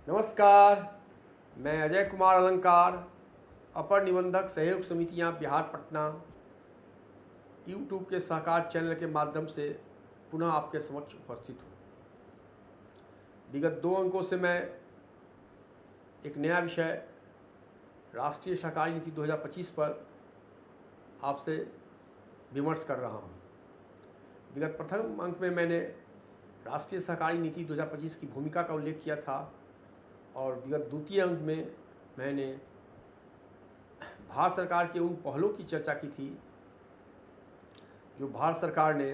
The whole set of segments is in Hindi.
नमस्कार, मैं अजय कुमार अलंकार, अपर निबंधक सहयोग समितियां बिहार पटना यूट्यूब के सहकार चैनल के माध्यम से पुनः आपके समक्ष उपस्थित हूँ। विगत 2 अंकों से मैं एक नया विषय राष्ट्रीय सहकारी नीति 2025 पर आपसे विमर्श कर रहा हूँ। विगत प्रथम अंक में मैंने राष्ट्रीय सहकारी नीति 2025 की भूमिका का उल्लेख किया था और विगत द्वितीय अंक में मैंने भारत सरकार के उन पहलों की चर्चा की थी जो भारत सरकार ने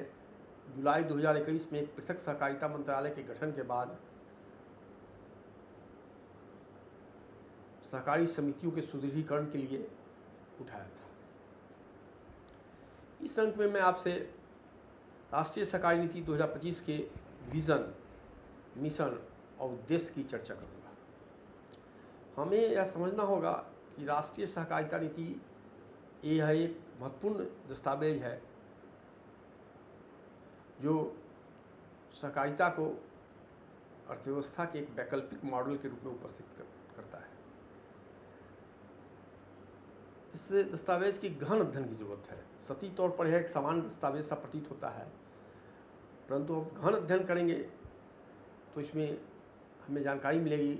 जुलाई 2021 में एक पृथक सहकारिता मंत्रालय के गठन के बाद सहकारी समितियों के सुदृढ़ीकरण के लिए उठाया था। इस अंक में मैं आपसे राष्ट्रीय सहकारी नीति 2025 के विज़न, मिशन और उद्देश्य की चर्चा करूँगा। हमें यह समझना होगा कि राष्ट्रीय सहकारिता नीति यह एक महत्वपूर्ण दस्तावेज है जो सहकारिता को अर्थव्यवस्था के एक वैकल्पिक मॉडल के रूप में उपस्थित करता है। इस दस्तावेज की गहन अध्ययन की जरूरत है। सतही तौर पर यह एक सामान्य दस्तावेज सा प्रतीत होता है, परंतु हम गहन अध्ययन करेंगे तो इसमें हमें जानकारी मिलेगी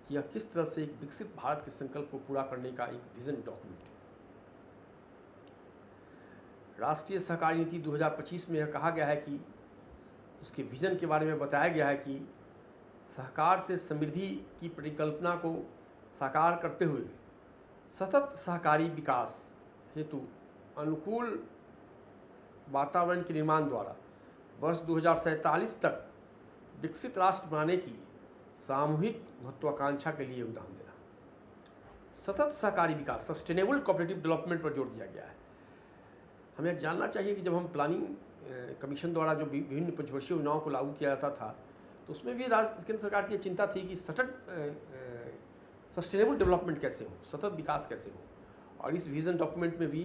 कि यह किस तरह से एक विकसित भारत के संकल्प को पूरा करने का एक विजन डॉक्यूमेंट है। राष्ट्रीय सहकारी नीति 2025 में यह कहा गया है कि उसके विजन के बारे में बताया गया है कि सहकार से समृद्धि की परिकल्पना को साकार करते हुए सतत सहकारी विकास हेतु अनुकूल वातावरण के निर्माण द्वारा वर्ष 2047 तक विकसित राष्ट्र बनाने की सामूहिक महत्वाकांक्षा के लिए योगदान देना। सतत सहकारी विकास, सस्टेनेबल कोऑपरेटिव डेवलपमेंट पर जोर दिया गया है। हमें जानना चाहिए कि जब हम प्लानिंग कमीशन द्वारा जो विभिन्न पंचवर्षीय योजनाओं को लागू किया जाता था तो उसमें भी केंद्र सरकार की चिंता थी कि सस्टेनेबल डेवलपमेंट कैसे हो, सतत विकास कैसे हो। और इस विजन डॉक्यूमेंट में भी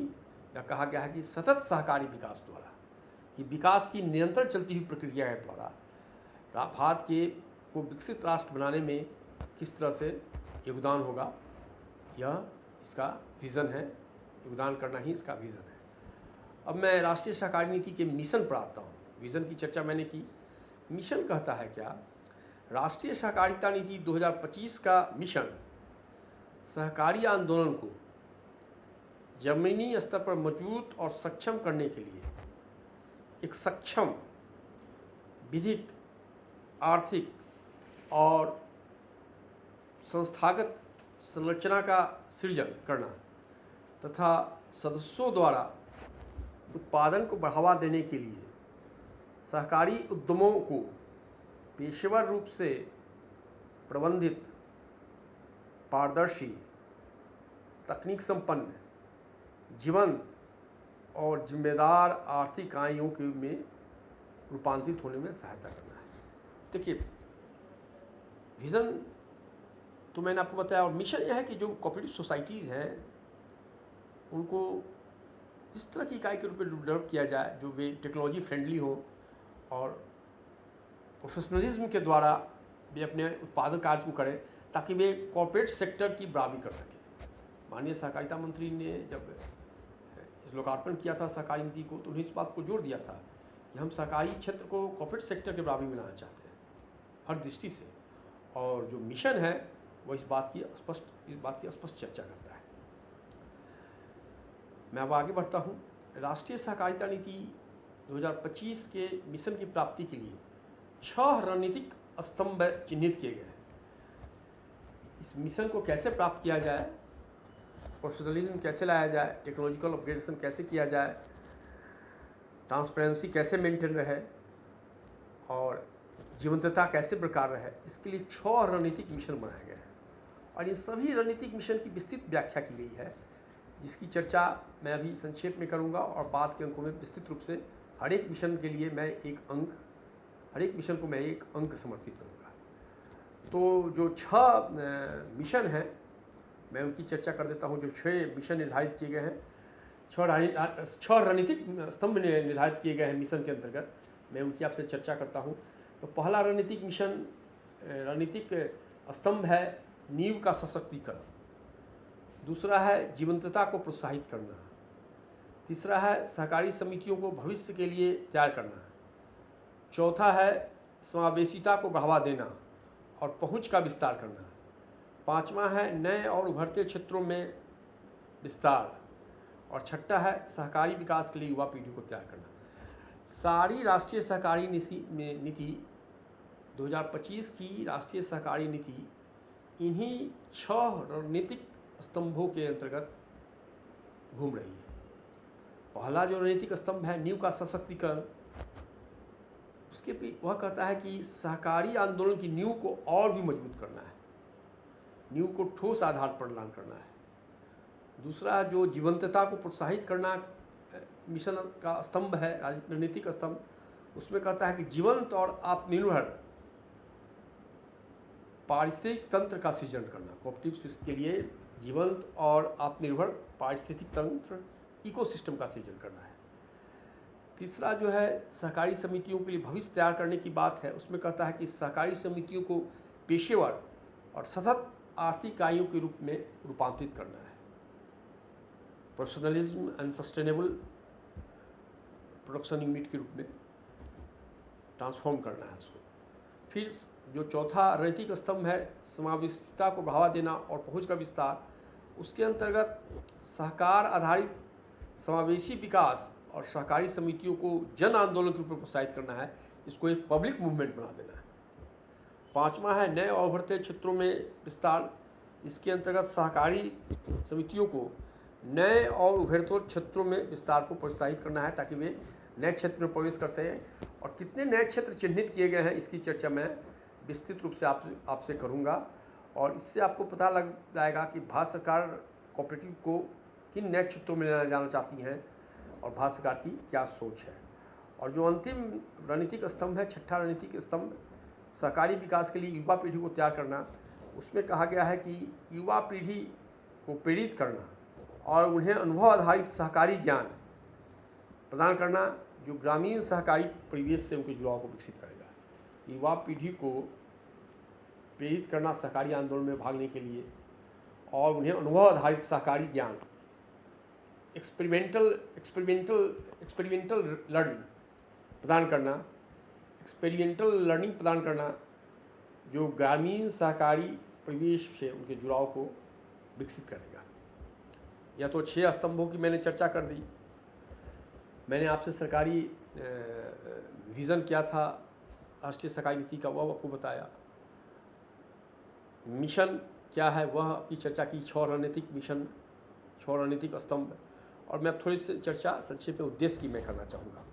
यह कहा गया है कि सतत सहकारी विकास द्वारा, कि विकास की निरंतर चलती हुई प्रक्रिया के द्वारा भारत के को विकसित राष्ट्र बनाने में किस तरह से योगदान होगा, यह इसका विज़न है। योगदान करना ही इसका विज़न है। अब मैं राष्ट्रीय सहकारी नीति के मिशन पर आता हूँ। विज़न की चर्चा मैंने की, मिशन कहता है क्या? राष्ट्रीय सहकारिता नीति 2025 का मिशन सहकारी आंदोलन को जमीनी स्तर पर मजबूत और सक्षम करने के लिए एक सक्षम विधिक, आर्थिक और संस्थागत संरचना का सृजन करना तथा सदस्यों द्वारा उत्पादन को बढ़ावा देने के लिए सहकारी उद्यमों को पेशेवर रूप से प्रबंधित, पारदर्शी, तकनीक संपन्न, जीवंत और जिम्मेदार आर्थिक इकाइयों के में रूपांतरित होने में सहायता करना है। देखिए, विज़न तो मैंने आपको बताया और मिशन यह है कि जो कोऑपरेटिव सोसाइटीज़ हैं उनको इस तरह की इकाई के रूप में डेवलप किया जाए जो वे टेक्नोलॉजी फ्रेंडली हो और प्रोफेशनलिज्म के द्वारा वे अपने उत्पादन कार्य को करें ताकि वे कॉर्पोरेट सेक्टर की बराबरी कर सकें। माननीय सहकारिता मंत्री ने जब इस लोकार्पण किया था सहकारी नीति को तो उन्हें इस बात को जोर दिया था कि हम सहकारी क्षेत्र को कॉर्पोरेट सेक्टर के बराबरी में लाना चाहते हैं हर दृष्टि से, और जो मिशन है वो इस बात की स्पष्ट चर्चा करता है। मैं अब आगे बढ़ता हूँ। राष्ट्रीय सहकारिता नीति 2025 के मिशन की प्राप्ति के लिए 6 रणनीतिक स्तंभ चिन्हित किए गए हैं। इस मिशन को कैसे प्राप्त किया जाए, प्रोफेशनलिज्म कैसे लाया जाए, टेक्नोलॉजिकल अपग्रेडेशन कैसे किया जाए, ट्रांसपेरेंसी कैसे मेंटेन रहे और जीवंतता कैसे बरकरार रहे, इसके लिए 6 रणनीतिक मिशन बनाए गए हैं और इन सभी रणनीतिक मिशन की विस्तृत व्याख्या की गई है जिसकी चर्चा मैं अभी संक्षेप में करूंगा और बाद के अंकों में विस्तृत रूप से हर एक मिशन के लिए मैं एक अंक समर्पित करूंगा। तो जो 6 मिशन हैं मैं उनकी चर्चा कर देता हूं। जो 6 मिशन निर्धारित किए गए हैं, 6 रणनीतिक स्तंभ निर्धारित किए गए हैं मिशन के अंतर्गत, मैं उनकी आपसे चर्चा करता हूं। तो पहला रणनीतिक मिशन, रणनीतिक स्तंभ है नींव का सशक्तिकरण, दूसरा है जीवंतता को प्रोत्साहित करना, तीसरा है सहकारी समितियों को भविष्य के लिए तैयार करना, चौथा है समावेशिता को बढ़ावा देना और पहुंच का विस्तार करना, पांचवा है नए और उभरते क्षेत्रों में विस्तार, और छठा है सहकारी विकास के लिए युवा पीढ़ी को तैयार करना। सारी राष्ट्रीय सहकारी नीति 2025 की राष्ट्रीय सहकारी नीति इन्हीं 6 रणनीतिक स्तंभों के अंतर्गत घूम रही है। पहला जो रणनीतिक स्तंभ है नींव का सशक्तिकरण, उसके भी वह कहता है कि सहकारी आंदोलन की नींव को और भी मजबूत करना है, नींव को ठोस आधार प्रदान करना है। दूसरा जो जीवंतता को प्रोत्साहित करना मिशन का स्तंभ है, रणनीतिक स्तंभ, उसमें कहता है कि जीवंत और आत्मनिर्भर पारिस्थितिक तंत्र का सृजन करना, कोऑपरेटिव के लिए जीवंत और आत्मनिर्भर पारिस्थितिक तंत्र इकोसिस्टम का सृजन करना है। तीसरा जो है सहकारी समितियों के लिए भविष्य तैयार करने की बात है, उसमें कहता है कि सहकारी समितियों को पेशेवर और सतत आर्थिक इकाइयों के रूप में रूपांतरित करना है, professionalism and sustainable production unit के रूप में ट्रांसफॉर्म करना है उसको। फिर जो चौथा रणनीतिक स्तंभ है समावेशिता को बढ़ावा देना और पहुंच का विस्तार, उसके अंतर्गत सहकार आधारित समावेशी विकास और सहकारी समितियों को जन आंदोलन के रूप में प्रोत्साहित करना है, इसको एक पब्लिक मूवमेंट बना देना है। पांचवा है नए और उभरते क्षेत्रों में विस्तार, इसके अंतर्गत सहकारी समितियों को नए और उभरते क्षेत्रों में विस्तार को प्रोत्साहित करना है ताकि वे नए क्षेत्र में प्रवेश कर सकें। और कितने नए क्षेत्र चिन्हित किए गए हैं इसकी चर्चा मैं विस्तृत रूप से आपसे करूंगा, और इससे आपको पता लग जाएगा कि भारत सरकार कोऑपरेटिव को किन नए क्षेत्रों में ले जाना चाहती हैं और भारत सरकार की क्या सोच है। और जो अंतिम रणनीतिक स्तंभ है, छठा रणनीतिक स्तंभ, सहकारी विकास के लिए युवा पीढ़ी को तैयार करना, उसमें कहा गया है कि युवा पीढ़ी को प्रेरित करना और उन्हें अनुभव आधारित सहकारी ज्ञान प्रदान करना जो ग्रामीण सहकारी परिवेश से उनके जुड़ाव को विकसित करेगा। युवा पीढ़ी को प्रेरित करना सहकारी आंदोलन में भाग लेने के लिए और उन्हें अनुभव आधारित सहकारी ज्ञान, एक्सपेरिमेंटल लर्निंग प्रदान करना जो ग्रामीण सहकारी परिवेश से उनके जुड़ाव को विकसित करेगा। यह तो 6 स्तंभों की मैंने चर्चा कर दी। मैंने आपसे सरकारी विज़न क्या था राष्ट्रीय सहकारी नीति का, वह आपको बताया। मिशन क्या है वह की चर्चा की, 6 रणनीतिक मिशन, 6 रणनीतिक स्तंभ, और मैं थोड़ी सी चर्चा संक्षेप में उद्देश्य की मैं करना चाहूँगा।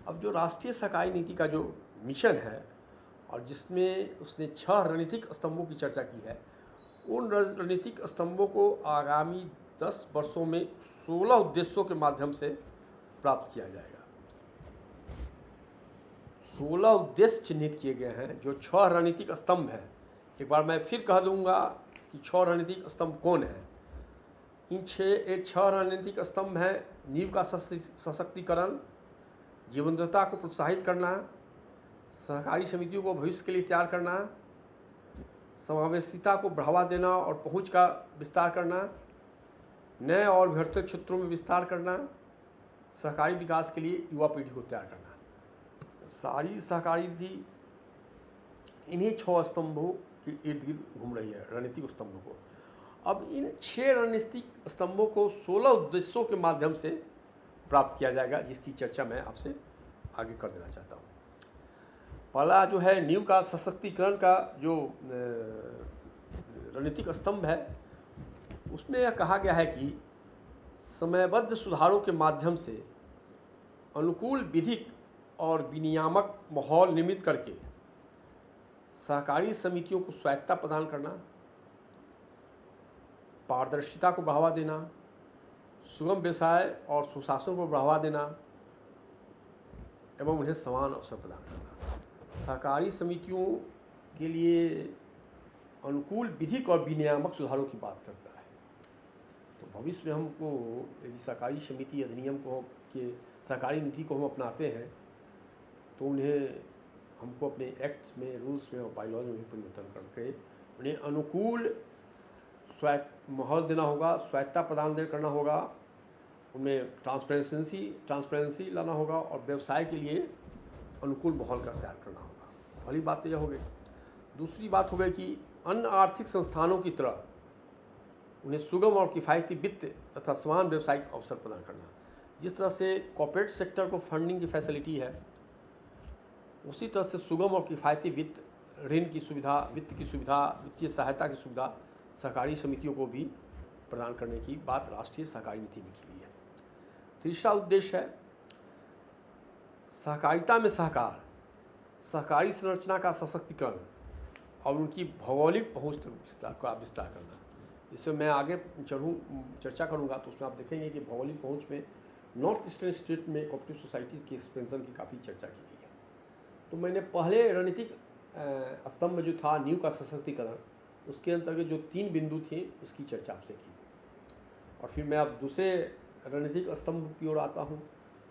अब जो राष्ट्रीय सहकारी नीति का जो मिशन है और जिसमें उसने 6 रणनीतिक स्तंभों की चर्चा की है, उन रणनीतिक स्तंभों को आगामी 10 वर्षों में 16 उद्देश्यों के माध्यम से प्राप्त किया जाएगा। 16 उद्देश्य चिन्हित किए गए हैं जो 6 रणनीतिक स्तंभ हैं। एक बार मैं फिर कह दूंगा कि 6 रणनीतिक स्तंभ कौन है। इन 6 रणनीतिक स्तंभ हैं नींव का सशक्तिकरण, जीवंतता को प्रोत्साहित करना, सहकारी समितियों को भविष्य के लिए तैयार करना, समावेशिता को बढ़ावा देना और पहुंच का विस्तार करना, नए और उभरते क्षेत्रों में विस्तार करना, सहकारी विकास के लिए युवा पीढ़ी को तैयार करना। सारी सहकारी नीति इन्हीं 6 स्तंभों के इर्द गिर्द घूम रही है, रणनीतिक स्तंभों को। अब इन 6 रणनीतिक स्तंभों को 16 उद्देश्यों के माध्यम से प्राप्त किया जाएगा, जिसकी चर्चा मैं आपसे आगे कर देना चाहता हूँ। पहला जो है नींव का सशक्तिकरण का जो रणनीतिक स्तंभ है, उसमें यह कहा गया है कि समयबद्ध सुधारों के माध्यम से अनुकूल विधिक और विनियामक माहौल निर्मित करके सहकारी समितियों को स्वायत्तता प्रदान करना, पारदर्शिता को बढ़ावा देना, सुगम व्यवसाय और सुशासन को बढ़ावा देना एवं उन्हें समान अवसर प्रदान करना। सहकारी समितियों के लिए अनुकूल विधिक और विनियामक सुधारों की बात करता है। तो भविष्य में हमको यदि सहकारी समिति अधिनियम को के सहकारी नीति को हम अपनाते हैं तो उन्हें हमको अपने एक्ट्स में, रूल्स में और बाइलॉज में भी परिवर्तन करके उन्हें अनुकूल माहौल देना होगा, स्वायत्ता प्रदान करना होगा, उनमें ट्रांसपेरेंसी लाना होगा और व्यवसाय के लिए अनुकूल माहौल का तैयार करना होगा। पहली बात तो यह हो गई। दूसरी बात हो गई कि अन्य आर्थिक संस्थानों की तरह उन्हें सुगम और किफ़ायती वित्त तथा समान व्यावसायिक अवसर प्रदान करना। जिस तरह से कॉर्पोरेट सेक्टर को फंडिंग की फैसिलिटी है, उसी तरह से सुगम और किफ़ायती वित्त, ऋण की सुविधा, वित्त की सुविधा, वित्तीय सहायता की सुविधा सहकारी समितियों को भी प्रदान करने की बात राष्ट्रीय सहकारी नीति में की गई है। तीसरा उद्देश्य है सहकारिता में सहकार, सहकारी संरचना का सशक्तिकरण और उनकी भौगोलिक पहुंच तक विस्तार करना। इसमें मैं आगे चर्चा करूंगा तो उसमें आप देखेंगे कि भौगोलिक पहुंच में नॉर्थ ईस्टर्न स्टेट में कोऑपरेटिव सोसाइटीज़ की एक्सपेंशन की काफ़ी चर्चा की गई है। तो मैंने पहले रणनीतिक स्तंभ जो था नींव का सशक्तिकरण, उसके अंतर्गत जो 3 बिंदु थे उसकी चर्चा आपसे की। और फिर मैं अब दूसरे रणनीतिक स्तंभ की ओर आता हूँ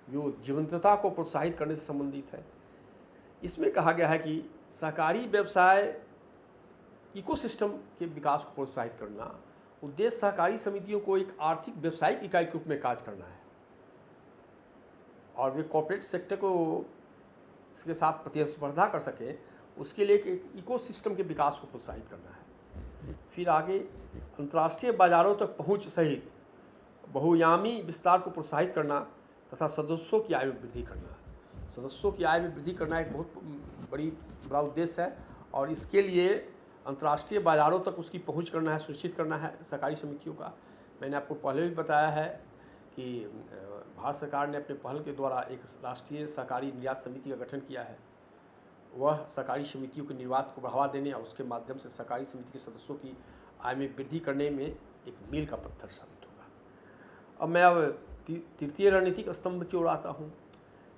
जो जीवंतता को प्रोत्साहित करने से संबंधित है। इसमें कहा गया है कि सहकारी व्यवसाय इकोसिस्टम के विकास को प्रोत्साहित करना, उद्देश्य सहकारी समितियों को एक आर्थिक व्यावसायिक इकाई के रूप में कार्य करना है और वे कॉर्पोरेट सेक्टर को इसके साथ प्रतिस्पर्धा कर सके, उसके लिए एक इकोसिस्टम के विकास को प्रोत्साहित करना है। फिर आगे अंतर्राष्ट्रीय बाजारों तक पहुंच सहित बहुआयामी विस्तार को प्रोत्साहित करना तथा सदस्यों की आय में वृद्धि करना। सदस्यों की आय में वृद्धि करना एक बहुत बड़ा उद्देश्य है और इसके लिए अंतर्राष्ट्रीय बाज़ारों तक उसकी पहुंच करना है, सुनिश्चित करना है सहकारी समितियों का। मैंने आपको पहले भी बताया है कि भारत सरकार ने अपने पहल के द्वारा एक राष्ट्रीय सहकारी निर्यात समिति का गठन किया है। वह सहकारी समितियों के निर्यात को बढ़ावा देने और उसके माध्यम से सहकारी समिति के सदस्यों की आय में वृद्धि करने में एक मील का पत्थर साबित होगा। अब मैं तृतीय रणनीतिक स्तंभ की ओर आता हूँ।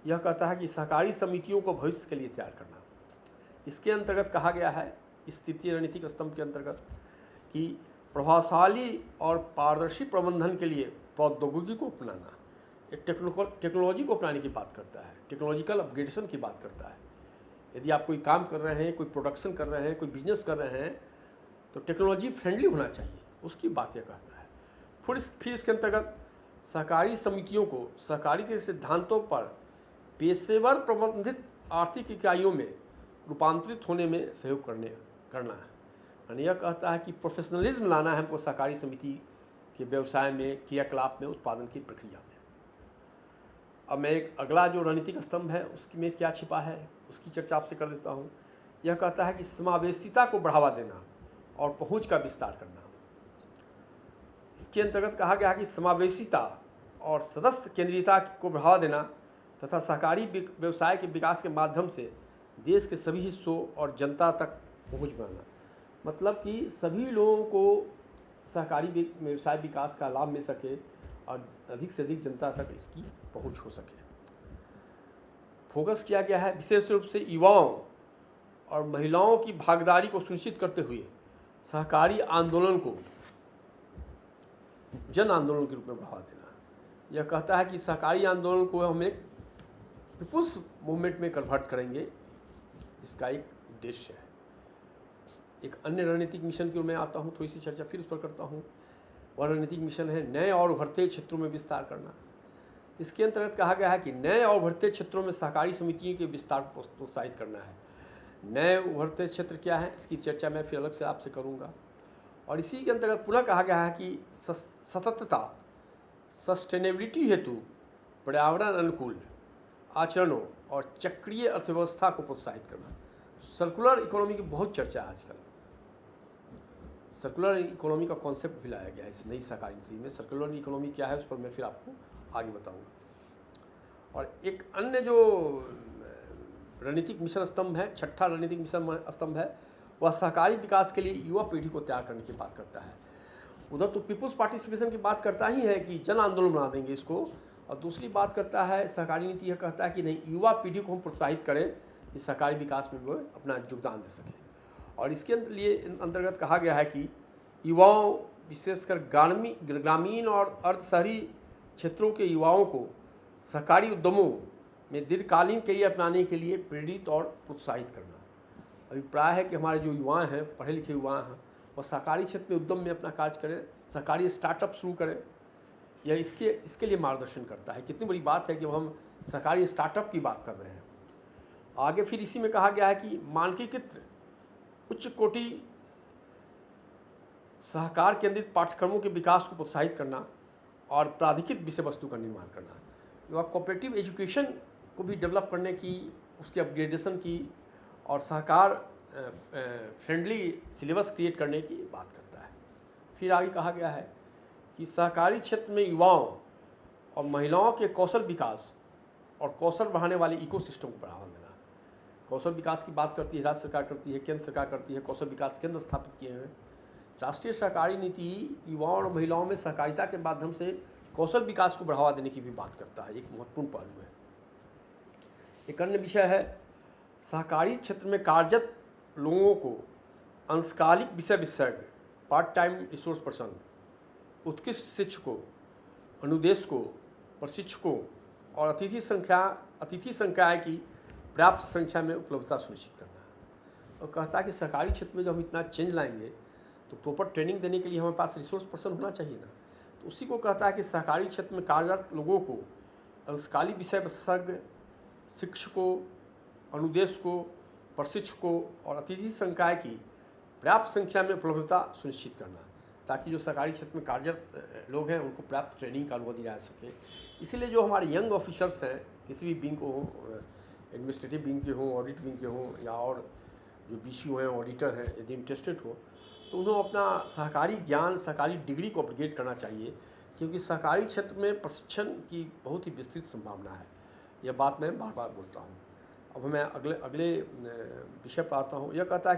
यह कहता है कि सहकारी समितियों को भविष्य के लिए तैयार करना। इसके अंतर्गत कहा गया है, इस तृतीय रणनीतिक स्तंभ के अंतर्गत, कि प्रभावशाली और पारदर्शी प्रबंधन के लिए प्रौद्योगिकी को अपनाना, एक टेक्नोलॉजी को अपनाने की बात करता है, टेक्नोलॉजिकल अपग्रेडेशन की बात करता है। यदि आप कोई काम कर रहे हैं, कोई प्रोडक्शन कर रहे हैं, कोई बिजनेस कर रहे हैं, तो टेक्नोलॉजी फ्रेंडली होना चाहिए, उसकी बात यह कहता है। फिर इसके अंतर्गत सहकारी समितियों को सहकारी के सिद्धांतों पर पेशेवर प्रबंधित आर्थिक इकाइयों में रूपांतरित होने में सहयोग करना है। यानी यह कहता है कि प्रोफेशनलिज्म लाना है हमको सहकारी समिति के व्यवसाय में, क्रियाकलाप में, उत्पादन की प्रक्रिया में। अब मैं एक अगला जो रणनीतिक स्तंभ है उसमें क्या छिपा है उसकी चर्चा आपसे कर देता हूँ। यह कहता है कि समावेशिता को बढ़ावा देना और पहुँच का विस्तार करना। इसके अंतर्गत कहा गया है कि समावेशिता और सदस्य केंद्रीयता को बढ़ावा देना तथा सहकारी व्यवसाय के विकास के माध्यम से देश के सभी हिस्सों और जनता तक पहुंच बनाना। मतलब कि सभी लोगों को सहकारी व्यवसाय विकास का लाभ मिल सके और अधिक से अधिक जनता तक इसकी पहुंच हो सके। फोकस किया गया है विशेष रूप से युवाओं और महिलाओं की भागीदारी को सुनिश्चित करते हुए सहकारी आंदोलन को जन आंदोलन के रूप में बढ़ावा देना। यह कहता है कि सहकारी आंदोलन को हम एक पीपुल्स मूवमेंट में कन्वर्ट करेंगे, इसका एक उद्देश्य है। एक अन्य रणनीतिक मिशन की ओर मैं आता हूँ, थोड़ी सी चर्चा फिर उस पर करता हूँ। वह रणनीतिक मिशन है नए और उभरते क्षेत्रों में विस्तार करना। इसके अंतर्गत कहा गया है कि नए और उभरते क्षेत्रों में सहकारी समितियों के विस्तार को प्रोत्साहित करना है। नए उभरते क्षेत्र क्या है, इसकी चर्चा मैं फिर अलग से आपसे करूँगा। और इसी के अंतर्गत पुनः कहा गया है कि सततता, सस्टेनेबिलिटी हेतु पर्यावरण अनुकूल आचरणों और चक्रीय अर्थव्यवस्था को प्रोत्साहित करना। सर्कुलर इकोनॉमी की बहुत चर्चा है आजकल। सर्कुलर इकोनॉमी का कॉन्सेप्ट भी लाया गया है इस नई सहकारी नीति में। सर्कुलर इकोनॉमी क्या है उस पर मैं फिर आपको आगे बताऊंगा। और एक अन्य जो रणनीतिक मिशन स्तंभ है, छठा रणनीतिक मिशन स्तंभ है, वह सहकारी विकास के लिए युवा पीढ़ी को तैयार करने की बात करता है। उधर तो पीपुल्स पार्टिसिपेशन की बात करता ही है कि जन आंदोलन बना देंगे इसको, और दूसरी बात करता है सहकारी नीति यह कहता है कि नहीं, युवा पीढ़ी को हम प्रोत्साहित करें कि सहकारी विकास में वो अपना योगदान दे सकें। और इसके लिए अंतर्गत कहा गया है कि युवाओं, विशेषकर ग्रामीण और अर्ध शहरी क्षेत्रों के युवाओं को सहकारी उद्यमों में दीर्घकालीन करियर अपनाने के लिए प्रेरित और प्रोत्साहित करना। अभिप्राय है कि हमारे जो युवा हैं, पढ़े लिखे युवा हैं, वह सहकारी क्षेत्र में उद्यम में अपना कार्य करें, सहकारी स्टार्टअप शुरू करें। यह इसके लिए मार्गदर्शन करता है। कितनी बड़ी बात है कि हम सहकारी स्टार्टअप की बात कर रहे हैं। आगे फिर इसी में कहा गया है कि मानकीकृत उच्च कोटि सहकार केंद्रित पाठ्यक्रमों के विकास को प्रोत्साहित करना और प्राधिकृत विषय वस्तु का निर्माण करना। युवा कोऑपरेटिव एजुकेशन को भी डेवलप करने की, उसके अपग्रेडेशन की और सहकार फ्रेंडली सिलेबस क्रिएट करने की बात करता है। फिर आगे कहा गया है कि सहकारी क्षेत्र में युवाओं और महिलाओं के कौशल विकास और कौशल बढ़ाने वाले इकोसिस्टम को बढ़ावा देना। कौशल विकास की बात करती है राज्य सरकार, करती है केंद्र सरकार, करती है। कौशल विकास केंद्र स्थापित किए हैं। राष्ट्रीय सहकारी नीति युवाओं और महिलाओं में सहकारिता के माध्यम से कौशल विकास को बढ़ावा देने की भी बात करता है। एक महत्वपूर्ण पहलू है। एक अन्य विषय है सहकारी क्षेत्र में कार्यरत लोगों को अंशकालिक विषय विशेषज्ञ, पार्ट टाइम रिसोर्स पर्सन, उत्कृष्ट शिक्षकों, अनुदेशकों, प्रशिक्षकों और अतिथि संख्याएँ की पर्याप्त संख्या में उपलब्धता सुनिश्चित करना। और कहता है कि सहकारी क्षेत्र में जब हम इतना चेंज लाएंगे तो प्रॉपर ट्रेनिंग देने के लिए हमारे पास रिसोर्स पर्सन होना चाहिए ना। तो उसी को कहता है कि सहकारी क्षेत्र में कार्यरत लोगों को अंशकालिक विषय विशेषज्ञ, शिक्षकों, अनुदेशकों, प्रशिक्षकों और अतिथि संकाय की पर्याप्त संख्या में उपलब्धता सुनिश्चित करना, ताकि जो सरकारी क्षेत्र में कार्यरत लोग हैं उनको पर्याप्त ट्रेनिंग का अनुभव दिया जा सके। इसीलिए जो हमारे यंग ऑफिसर्स हैं, किसी भी विंग को हों, एडमिनिस्ट्रेटिव विंग के हों, ऑडिट विंग के हों, या और जो BCO हैं, ऑडिटर हैं, यदि इंटरेस्टेड हो तो उन्हें अपना सहकारी ज्ञान, सहकारी डिग्री को अपग्रेड करना चाहिए, क्योंकि सहकारी क्षेत्र में प्रशिक्षण की बहुत ही विस्तृत संभावना है। यह बात मैं बार बार बोलता हूँ। अब मैं अगले विषय पर आता हूँ। यह कहता है